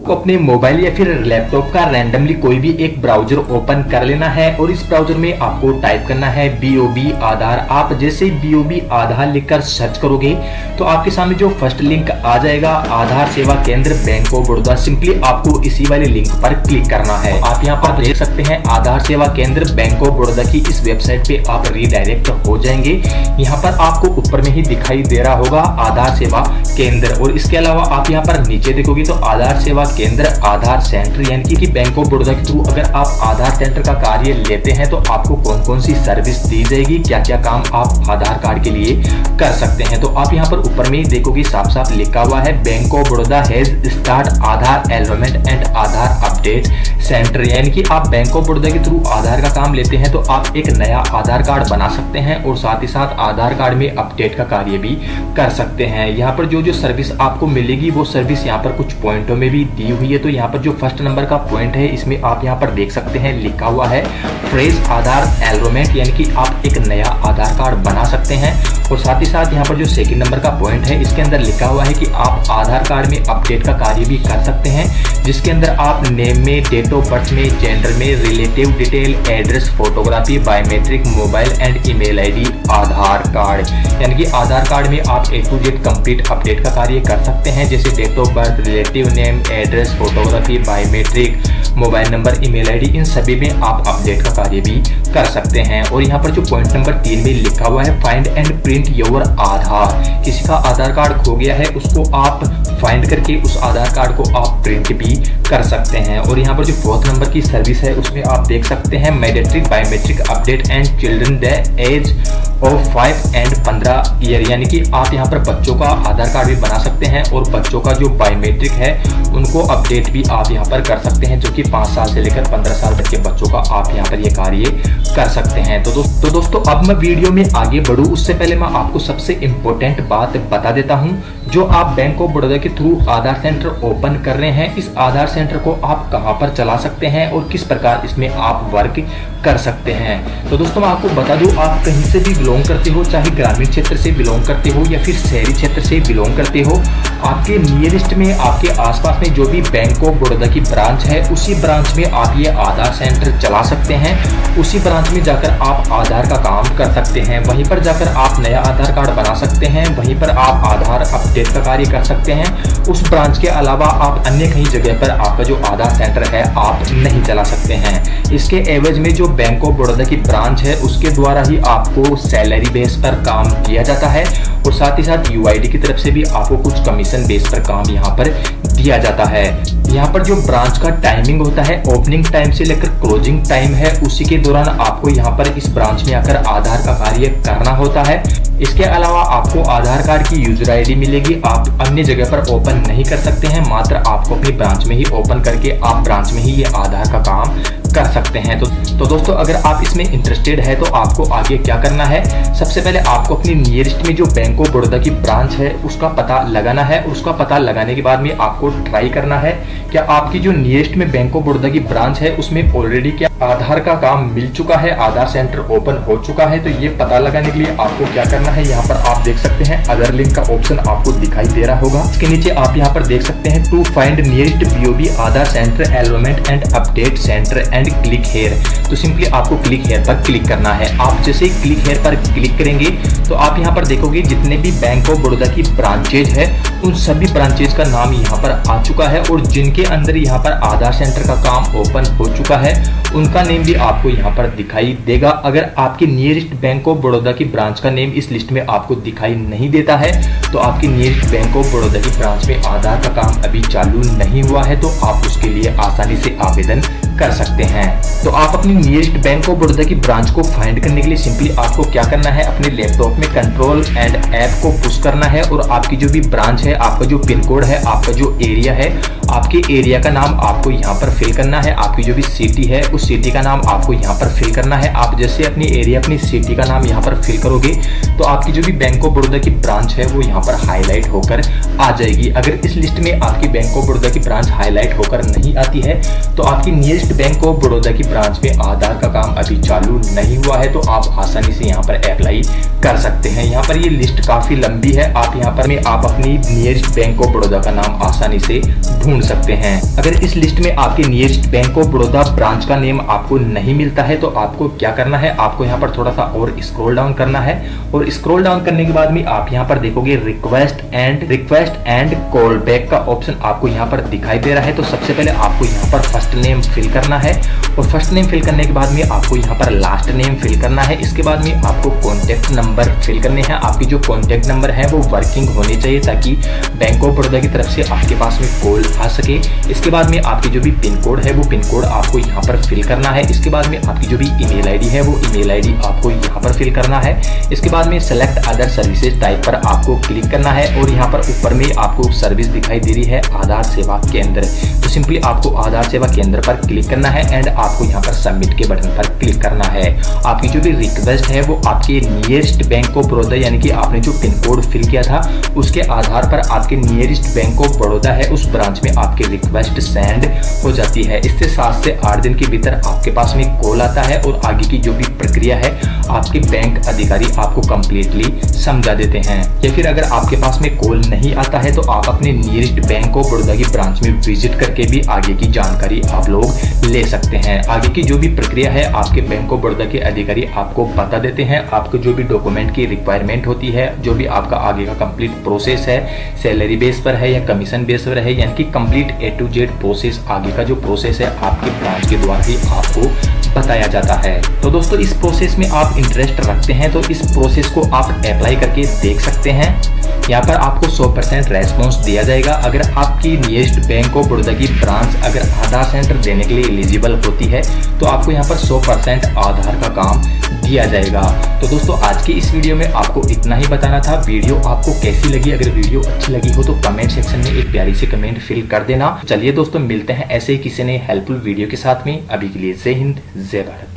को अपने मोबाइल या फिर लैपटॉप का रैंडमली कोई भी एक ब्राउजर ओपन कर लेना है और इस ब्राउजर में आपको टाइप करना है BOB आधार। आप जैसे BOB आधार लिखकर सर्च करोगे तो आपके सामने जो फर्स्ट लिंक आ जाएगा आधार सेवा केंद्र बैंक ऑफ बड़ौदा, सिंपली आपको इसी वाले लिंक पर क्लिक करना है। आप यहाँ पर देख सकते हैं आधार सेवा केंद्र बैंक ऑफ बड़ौदा की इस वेबसाइट पे आप रीडायरेक्ट हो जाएंगे। यहाँ पर आपको ऊपर में ही दिखाई दे रहा होगा आधार सेवा केंद्र, और इसके अलावा आप यहाँ पर नीचे देखोगे तो आधार सेवा केंद्र आधार सेंटर, यानी कि बैंक ऑफ बड़ौदा के थ्रू अगर आप आधार सेंटर का कार्य लेते हैं तो आपको कौन कौन सी सर्विस दी जाएगी, क्या क्या काम आप आधार कार्ड के लिए कर सकते हैं। तो आप यहाँ पर ऊपर में देखोगे साफ साफ लिखा हुआ है bank of Baroda has start Aadhaar enrolment and Aadhaar update centre, यानी कि आप बैंक ऑफ बड़ौदा के थ्रू आधार का काम लेते हैं तो आप एक नया आधार कार्ड बना सकते हैं और साथ ही साथ आधार कार्ड में अपडेट का कार्य भी कर सकते हैं। यहाँ पर जो जो सर्विस आपको मिलेगी वो सर्विस यहाँ पर कुछ पॉइंटों में भी दी हुई है। तो यहाँ पर जो फर्स्ट नंबर का पॉइंट है इसमें आप यहाँ पर देख सकते हैं लिखा हुआ है फ्रेश आधार एनरोलमेंट, यानी कि आप एक नया आधार कार्ड बना सकते हैं। और साथ ही साथ यहाँ पर जो सेकंड नंबर का पॉइंट है इसके अंदर लिखा हुआ है कि आप आधार कार्ड में अपडेट का कार्य भी कर सकते हैं, जिसके अंदर आप नेम में, डेट ऑफ बर्थ में, जेंडर में, relative detail, address, photography, biometric, mobile and email ID, Aadhaar card, यानी कि आधार कार्ड में आप A to Z complete update का कार्य कर सकते हैं, जैसे date of birth, relative name, address, photography, biometric, mobile number, email ID, इन सभी में आप अपडेट का कार्य भी कर सकते हैं। और यहाँ पर जो पॉइंट नंबर 3 में लिखा हुआ है फाइंड एंड प्रिंट योर आधार, किसी का आधार कार्ड खो गया है उसको आप फाइंड करके उस आधार कार्ड को आप प्रिंट भी कर सकते हैं। और यहाँ पर जो फोर्थ नंबर की सर्विस है उसमें आप देख सकते हैं mandatory biometric update and children the age of 5 and 15 year, यानी कि आप यहाँ पर बच्चों का आधार कार्ड भी बना सकते हैं और बच्चों का जो बायोमेट्रिक है उनको अपडेट भी आप यहाँ पर कर सकते हैं, जो कि 5 साल से लेकर 15 साल तक के बच्चों का आप यहाँ पर ये कार्य कर सकते हैं। तो दोस्तों अब मैं वीडियो में आगे बढ़ूँ उससे पहले मैं आपको सबसे इम्पोर्टेंट बात बता देता हूँ। जो आप बैंक ऑफ बड़ौदा के थ्रू आधार सेंटर ओपन कर रहे हैं, इस आधार सेंटर को आप कहां पर चला सकते हैं और किस प्रकार इसमें आप वर्क कर सकते हैं। तो दोस्तों मैं आपको बता दूं, आप कहीं से भी बिलोंग करते हो, चाहे ग्रामीण क्षेत्र से बिलोंग करते हो या फिर शहरी क्षेत्र से बिलोंग करते हो, आपके नियरेस्ट में, आपके आसपास में जो भी बैंक ऑफ बड़ौदा की ब्रांच है उसी ब्रांच में आप ये आधार सेंटर चला सकते हैं। उसी ब्रांच में जाकर आप आधार का काम कर सकते हैं, वहीं पर जाकर आप नया आधार कार्ड बना सकते हैं, वहीं पर आप आधार अपडेट का कार्य कर सकते हैं। उस ब्रांच के अलावा आप अन्य कहीं जगह पर आपका जो आधार सेंटर है आप नहीं चला सकते हैं। इसके एवज में जो बैंक ऑफ बड़ौदा की ब्रांच है उसके द्वारा ही आपको सैलरी बेस पर काम किया जाता है और साथ ही साथ UID की तरफ से भी आपको कुछ कमीशन बेस पर काम यहाँ पर दिया जाता है। यहाँ पर जो ब्रांच का टाइमिंग होता है ओपनिंग टाइम से लेकर क्लोजिंग टाइम है, उसी के दौरान आपको यहाँ पर इस ब्रांच में आकर आधार का कार्य करना होता है। इसके अलावा आपको आधार कार्ड की यूजर ID मिलेगी, आप अन्य जगह पर ओपन नहीं कर सकते हैं, मात्र आपको अपनी ब्रांच में ही ओपन करके आप ब्रांच में ही ये आधार का काम कर सकते हैं। तो दोस्तों अगर आप इसमें इंटरेस्टेड है तो आपको आगे क्या करना है, सबसे पहले आपको अपनी नियरेस्ट में जो बैंक ऑफ बड़ौदा की ब्रांच है उसका पता लगाना है। उसका पता लगाने के बाद में आपको ट्राई करना है क्या आपकी जो नियरेस्ट में बैंक ऑफ बड़ौदा की ब्रांच है उसमें ऑलरेडी क्या आधार का काम मिल चुका है, आधार सेंटर ओपन हो चुका है। तो ये पता लगाने के लिए आपको क्या करना है, यहाँ पर आप देख सकते हैं अदर लिंक का ऑप्शन आपको दिखाई दे रहा होगा। इसके नीचे आप यहाँ पर देख सकते हैं to find nearest BOB Aadhaar centre enrolment and update centre and click here. तो सिंपली आपको क्लिक हेयर पर क्लिक करना है। आप जैसे ही क्लिक हेयर पर क्लिक करेंगे तो आप यहाँ पर देखोगे जितने भी बैंक ऑफ बड़ौदा की ब्रांचेज है उन सभी ब्रांचेज का नाम यहाँ पर आ चुका है और जिनके अंदर यहाँ पर आधार सेंटर का काम ओपन हो चुका है उनका नेम भी आपको यहाँ पर दिखाई देगा। अगर आपकी नियरेस्ट बैंक ऑफ बड़ौदा की ब्रांच का नेम इस लिस्ट में आपको दिखाई नहीं देता है तो आपकी नियरेस्ट बैंक ऑफ बड़ौदा की ब्रांच में आधार का काम अभी चालू नहीं हुआ है, तो आप उसके लिए आसानी से आवेदन कर सकते हैं। तो आप अपनी नियरेस्ट बैंक ऑफ बड़ौदा की ब्रांच को फाइंड करने के लिए सिंपली आपको क्या करना है, अपने लैपटॉप में कंट्रोल एंड ऐप को पुश करना है और आपकी जो भी ब्रांच है, आपका जो पिन कोड है, आपका जो एरिया है, आपके एरिया का नाम आपको यहाँ पर फिल करना है। आपकी जो भी सिटी है उस सिटी का नाम आपको यहाँ पर फिल करना है। आप जैसे अपनी एरिया, अपनी सिटी का नाम यहाँ पर फिल करोगे तो आपकी जो भी बैंक ऑफ बड़ौदा की ब्रांच है वो यहाँ पर हाईलाइट होकर आ जाएगी। अगर इस लिस्ट में आपकी बैंक ऑफ बड़ौदा की ब्रांच हाईलाइट होकर नहीं आती है तो आपकी nearest nearest bank of Baroda की ब्रांच में आधार का काम अभी चालू नहीं हुआ है तो आप आसानी से यहाँ पर अप्लाई कर सकते हैं। यहाँ पर ये लिस्ट काफी लंबी है, आप यहाँ पर में आप अपनी नियरेस्ट बैंक ऑफ बड़ौदा का नाम आसानी से ढूंढ सकते हैं। अगर इस लिस्ट में आपके nearest bank of Baroda branch का नेम आपको नहीं मिलता है तो आपको क्या करना है, आपको यहाँ पर थोड़ा सा और स्क्रॉल डाउन करना है और स्क्रॉल डाउन करने के बाद में आप यहाँ पर देखोगे रिक्वेस्ट एंड कॉल बैक का ऑप्शन आपको यहाँ पर दिखाई दे रहा है। तो सबसे पहले आपको यहाँ पर फर्स्ट नेम फिल करना है और फर्स्ट नेम फिल करने के बाद में आपको यहाँ पर लास्ट नेम फिल करना है। इसके बाद में आपको कॉन्टेक्ट नंबर फिल करने हैं। आपकी जो कॉन्टेक्ट नंबर है वो वर्किंग होने चाहिए ताकि बैंक ऑफ बड़ौदा की तरफ से आपके पास में कॉल आ सके। इसके बाद में आपकी जो भी पिन कोड है वो पिन कोड आपको यहाँ पर फिल करना है। इसके बाद में आपकी जो भी ईमेल आईडी है वो ईमेल आईडी आपको यहाँ पर फिल करना है। इसके बाद में सेलेक्ट अदर सर्विसेज टाइप पर आपको क्लिक करना है और यहाँ पर ऊपर में आपको सर्विस दिखाई दे रही है आधार सेवा केंद्र, तो सिंपली आपको आधार सेवा केंद्र पर क्लिक करना है एंड आपको यहाँ पर सबमिट के बटन पर क्लिक करना है। आपकी जो भी रिक्वेस्ट है वो आपके नियरेस्ट बैंक ऑफ बड़ौदा यानी कि आपने जो पिन कोड फिल किया था उसके आधार पर आपके नियरेस्ट बैंक ऑफ बड़ौदा है उस ब्रांच में आपकी रिक्वेस्ट सेंड हो जाती है। इससे 7 से 8 दिन के भीतर आपके पास में कॉल आता है और आगे की जो भी प्रक्रिया है आपके बैंक अधिकारी आपको कंप्लीटली समझा देते हैं। या फिर अगर आपके पास में कॉल नहीं आता है तो आप अपने नियरेस्ट बैंक ऑफ बड़ौदा की ब्रांच में विजिट करके भी आगे की जानकारी आप लोग ले सकते हैं। आगे की जो भी प्रक्रिया है आपके बैंक ऑफ बड़ौदा के अधिकारी आपको बता देते हैं। आपको जो भी डॉक्यूमेंट की रिक्वायरमेंट होती है, जो भी आपका आगे का कंप्लीट प्रोसेस है, सैलरी बेस पर है या कमीशन बेस पर है, यानी कि complete A to Z process, आगे का जो प्रोसेस है आपके ब्रांच के द्वारा ही आपको बताया जाता है। तो दोस्तों इस प्रोसेस में आप इंटरेस्ट रखते हैं तो इस प्रोसेस को आप अप्लाई करके देख सकते हैं। यहाँ पर आपको 100% रेस्पॉन्स दिया जाएगा। अगर आपकी नियरेस्ट बैंक ऑफ बड़ौदा की ब्रांच अगर आधार सेंटर देने के लिए एलिजिबल होती है तो आपको यहाँ पर 100% आधार का काम दिया जाएगा। तो दोस्तों आज की इस वीडियो में आपको इतना ही बताना था। वीडियो आपको कैसी लगी? अगर वीडियो अच्छी लगी हो तो कमेंट सेक्शन में एक प्यारी सी कमेंट फिल कर देना। चलिए दोस्तों मिलते हैं ऐसे ही किसी ने हेल्पफुल वीडियो के साथ में। अभी के लिए जय हिंद जय भारत।